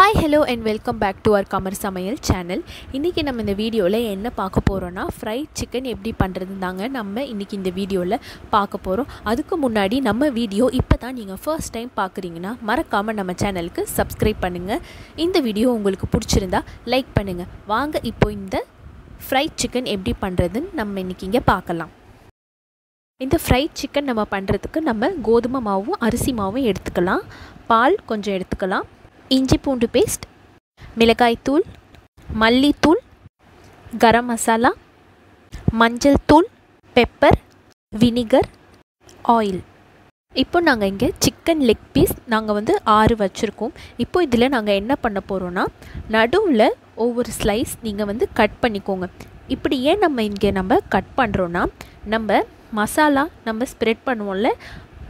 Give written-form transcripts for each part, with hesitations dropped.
Hi, hello and welcome back to our Kamar Samayal channel. இன்னைக்கு நம்ம இந்த வீடியோல என்ன பார்க்க போறோம்னா fried chicken எப்படி பண்றதுதாங்க நம்ம இன்னைக்கு இந்த வீடியோல பார்க்க போறோம். அதுக்கு முன்னாடி நம்ம வீடியோ இப்பதான் நீங்க first time பார்க்கறீங்கனா மறக்காம நம்ம சேனலுக்கு subscribe பண்ணுங்க. இந்த வீடியோ உங்களுக்கு பிடிச்சிருந்தா லைக் பண்ணுங்க. வாங்க இப்போ இந்த fried chicken எப்படி பண்றதுன்னு நம்ம இன்னைக்கு இங்க பார்க்கலாம். இந்த fried chicken நம்ம பண்றதுக்கு நம்ம கோதுமை மாவும் அரிசி மாவும் எடுத்துக்கலாம். பால் கொஞ்சம் எடுத்துக்கலாம். இஞ்சி பூண்டு பேஸ்ட், மிளகாய் தூள், மல்லித்தூள், கரம் மசாலா, மஞ்சள் தூள், பெப்பர், வினிகர், ஆயில். இப்போ நாங்கள் இங்கே சிக்கன் லெக் பீஸ் நாங்கள் 6 வச்சுருக்கோம். இப்போ இதில் நாங்கள் என்ன பண்ண போகிறோன்னா நடுவில் ஒவ்வொரு ஸ்லைஸ் நீங்கள் கட் பண்ணிக்கோங்க. இப்படி ஏன் நம்ம கட் பண்ணுறோன்னா நம்ம மசாலா நம்ம ஸ்ப்ரெட் பண்ணுவோம்ல,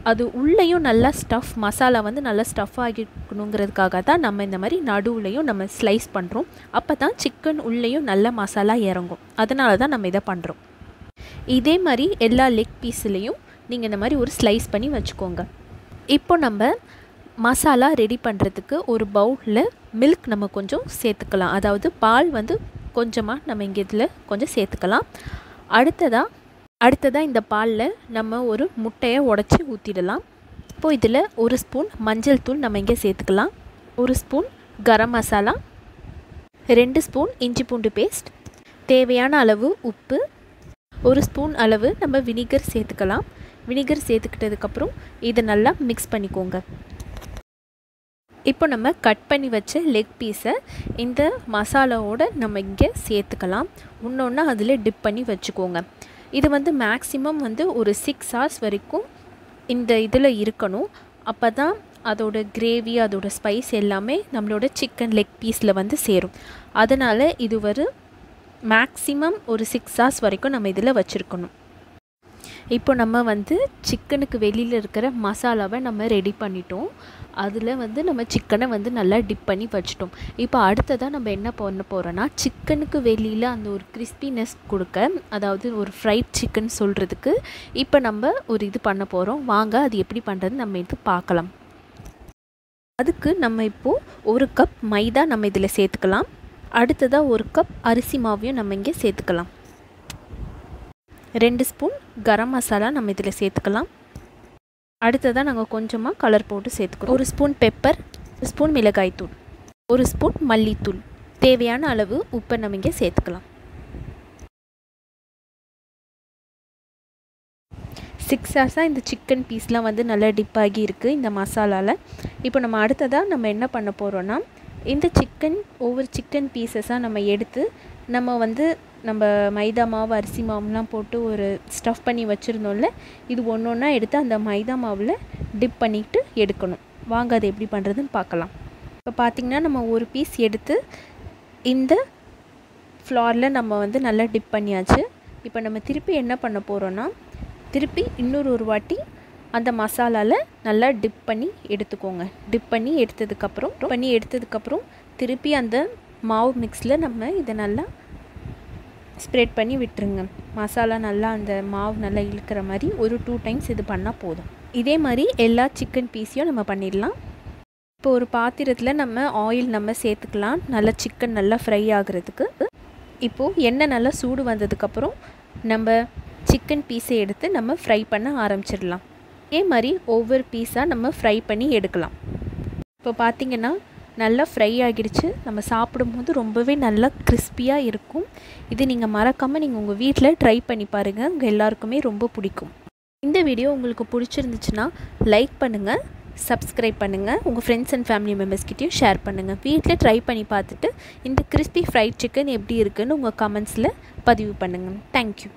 அது உள்ளேயும் நல்லா ஸ்டஃப் மசாலா நல்லா ஸ்டஃப் ஆகிக்கணுங்கிறதுக்காக தான் நம்ம இந்த மாதிரி நடுவுலையும் நம்ம ஸ்லைஸ் பண்ணுறோம். அப்போ தான் சிக்கன் உள்ளேயும் நல்ல மசாலா இறங்கும். அதனால தான் நம்ம இதை பண்ணுறோம். இதே மாதிரி எல்லா லெக் பீஸ்லேயும் நீங்கள் இந்த மாதிரி ஒரு ஸ்லைஸ் பண்ணி வச்சுக்கோங்க. இப்போ நம்ம மசாலா ரெடி பண்ணுறதுக்கு ஒரு பவுலில் மில்க் நம்ம கொஞ்சம் சேர்த்துக்கலாம். அதாவது பால் கொஞ்சமாக நம்ம இங்கே இதில் கொஞ்சம் சேர்த்துக்கலாம். அடுத்ததாக இந்த பாலில் நம்ம ஒரு முட்டையை உடச்சி ஊற்றிடலாம். இப்போது இதில் ஒரு ஸ்பூன் மஞ்சள் தூள் நம்ம இங்கே சேர்த்துக்கலாம். ஒரு ஸ்பூன் கரம் மசாலா, 2 ஸ்பூன் இஞ்சி பூண்டு பேஸ்ட், தேவையான அளவு உப்பு, ஒரு ஸ்பூன் அளவு நம்ம வினிகர் சேர்த்துக்கலாம். வினிகர் சேர்த்துக்கிட்டதுக்கப்புறம் இதை நல்லா மிக்ஸ் பண்ணிக்கோங்க. இப்போ நம்ம கட் பண்ணி வச்ச லெக் பீஸை இந்த மசாலாவோடு நம்ம இங்கே சேர்த்துக்கலாம். இன்னொன்று அதில் டிப் பண்ணி வச்சுக்கோங்க. இது மேக்ஸிமம் ஒரு 6 hours வரைக்கும் இந்த இதில் இருக்கணும். அப்போ தான் அதோட கிரேவி அதோட ஸ்பைஸ் எல்லாமே நம்மளோட சிக்கன் லெக் பீஸில் சேரும். அதனால் இது மேக்ஸிமம் ஒரு 6 hours வரைக்கும் நம்ம இதில் வச்சுருக்கணும். இப்போ நம்ம சிக்கனுக்கு வெளியில் இருக்கிற மசாலாவை நம்ம ரெடி பண்ணிட்டோம். அதில் நம்ம சிக்கனை நல்லா டிப் பண்ணி வச்சிட்டோம். இப்போ அடுத்ததாக நம்ம என்ன பண்ண போகிறோன்னா சிக்கனுக்கு வெளியில் அந்த ஒரு கிறிஸ்பினஸ் கொடுக்க, அதாவது ஒரு ஃப்ரைட் சிக்கன் சொல்கிறதுக்கு இப்போ நம்ம ஒரு இது பண்ண போகிறோம். வாங்க அது எப்படி பண்ணுறதுன்னு நம்ம இது பார்க்கலாம். அதுக்கு நம்ம இப்போது 1 கப் மைதா நம்ம இதில் சேர்த்துக்கலாம். அடுத்ததாக 1 கப் அரிசி மாவையும் நம்ம இங்கே சேர்த்துக்கலாம். 2 ஸ்பூன் கரம் மசாலா நம்ம இதில் சேர்த்துக்கலாம். அடுத்ததாக நாங்கள் கொஞ்சமாக கலர் போட்டு சேர்த்துக்கிறோம். 1 ஸ்பூன் பெப்பர், 1 ஸ்பூன் மிளகாய் தூள், 1 ஸ்பூன் மல்லித்தூள், தேவையான அளவு உப்பை நம்ம இங்கே சேர்த்துக்கலாம். 6 hours இந்த சிக்கன் பீஸ்லாம் நல்லா டிப் ஆகி இருக்குது இந்த மசாலாவில். இப்போ நம்ம அடுத்ததாக நம்ம என்ன பண்ண போகிறோன்னா இந்த ஒவ்வொரு சிக்கன் பீசஸாக நம்ம எடுத்து நம்ம மைதா மாவு அரிசி மாவுலாம் போட்டு ஒரு ஸ்டஃப் பண்ணி வச்சுருந்தோம்ல, இது ஒன்றா எடுத்து அந்த மைதா மாவில் டிப் பண்ணிவிட்டு எடுக்கணும். வாங்க அது எப்படி பண்ணுறதுன்னு பார்க்கலாம். இப்போ பார்த்திங்கன்னா நம்ம ஒரு பீஸ் எடுத்து இந்த ஃப்ளாரில் நம்ம நல்லா டிப் பண்ணியாச்சு. இப்போ நம்ம திருப்பி என்ன பண்ண போகிறோன்னா திருப்பி ஒரு வாட்டி அந்த மசாலாவில் நல்லா டிப் பண்ணி எடுத்துக்கோங்க. டிப் பண்ணி எடுத்ததுக்கப்புறம் திருப்பி அந்த மாவு மிக்ஸில் நம்ம இதை நல்லா ஸ்ப்ரெட் பண்ணி விட்டுருங்க. மசாலா நல்லா அந்த மாவு நல்லா இழுக்கிற மாதிரி ஒரு 2 times இது பண்ணால் போதும். இதே மாதிரி எல்லா சிக்கன் பீஸையும் நம்ம பண்ணிடலாம். இப்போ ஒரு பாத்திரத்தில் நம்ம ஆயில் நம்ம சேர்த்துக்கலாம், நல்லா சிக்கன் நல்லா ஃப்ரை ஆகுறதுக்கு. இப்போது எண்ணெய் நல்லா சூடு வந்ததுக்கப்புறம் நம்ம சிக்கன் பீஸை எடுத்து நம்ம ஃப்ரை பண்ண ஆரம்பிச்சிடலாம். இதே மாதிரி ஒவ்வொரு பீஸாக நம்ம ஃப்ரை பண்ணி எடுக்கலாம். இப்போ பார்த்திங்கன்னா நல்லா ஃப்ரை ஆகிடுச்சு. நம்ம சாப்பிடும்போது ரொம்பவே நல்லா கிறிஸ்பியாக இருக்கும். இது நீங்கள் மறக்காமல் நீங்கள் உங்கள் வீட்டில் ட்ரை பண்ணி பாருங்கள். உங்கள் எல்லாருக்குமே ரொம்ப பிடிக்கும். இந்த வீடியோ உங்களுக்கு பிடிச்சிருந்துச்சுன்னா லைக் பண்ணுங்கள், சப்ஸ்கிரைப் பண்ணுங்கள், உங்கள் ஃப்ரெண்ட்ஸ் அண்ட் ஃபேமிலி மெம்பர்ஸ்கிட்டையும் ஷேர் பண்ணுங்கள். வீட்டில் ட்ரை பண்ணி பார்த்துட்டு இந்த கிறிஸ்பி ஃப்ரைட் சிக்கன் எப்படி இருக்குன்னு உங்கள் கமெண்ட்ஸில் பதிவு பண்ணுங்கள். தேங்க்யூ.